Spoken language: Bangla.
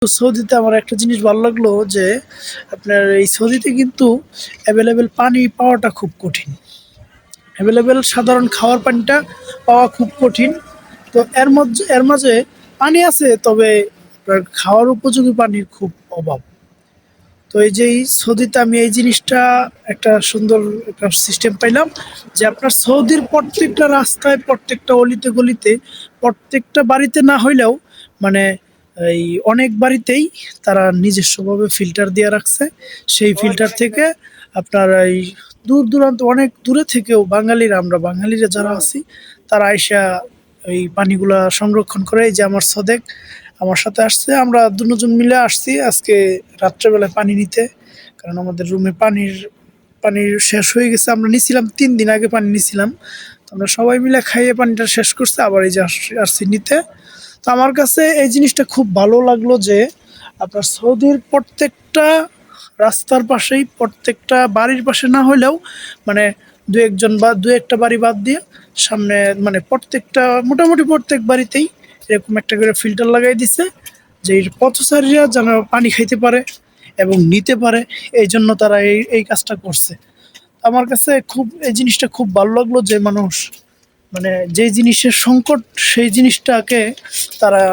তো সৌদিতে আমার একটা জিনিস ভালো লাগলো যে আপনার এই সৌদিতে কিন্তু অ্যাভেলেবেল পানি পাওয়াটা খুব কঠিন। অ্যাভেলেবেল সাধারণ খাওয়ার পানিটা পাওয়া খুব কঠিন। তো এর মাঝে পানি আছে, তবে আপনার খাওয়ার উপযোগী পানির খুব অভাব। তো এই যে এই সৌদিতে আমি এই জিনিসটা একটা সুন্দর একটা সিস্টেম পাইলাম যে আপনার সৌদির প্রত্যেকটা রাস্তায়, প্রত্যেকটা অলিতে গলিতে, প্রত্যেকটা বাড়িতে না হইলেও মানে এই অনেক বাড়িতেই তারা নিজস্বভাবে ফিল্টার দিয়ে রাখছে। সেই ফিল্টার থেকে আপনার এই দূর দূরান্ত অনেক দূরে থেকেও আমরা বাঙালিরা যারা আছি তারা আইসা এই পানিগুলা সংরক্ষণ করে। এই যে আমার সদেক আমার সাথে আসছে, আমরা দুজন মিলে আসছি আজকে রাত্রেবেলায় পানি নিতে। কারণ আমাদের রুমে পানির শেষ হয়ে গেছে। আমরা নিছিলাম ৩ দিন আগে পানি নিছিলাম। তো আমরা সবাই মিলে খাইয়ে পানিটা শেষ করছে, আবার এই যে আসছি নিতে। তো আমার কাছে এই জিনিসটা খুব ভালো লাগলো যে আপনার সৌদির প্রত্যেকটা রাস্তার পাশেই, প্রত্যেকটা বাড়ির পাশে না হলেও মানে দু একজন বা দু একটা বাড়ি বাদ দিয়ে সামনে মানে প্রত্যেকটা মোটামুটি প্রত্যেক বাড়িতেই এরকম একটা করে ফিল্টার লাগাই দিছে, যে এই পথচারীরা যেন পানি খাইতে পারে এবং নিতে পারে। এই জন্য তারা এই কাজটা করছে। আমার কাছে খুব এই জিনিসটা খুব ভালো লাগলো যে মানুষ মানে যেই জিনিসের সংকট সেই জিনিসটাকে তারা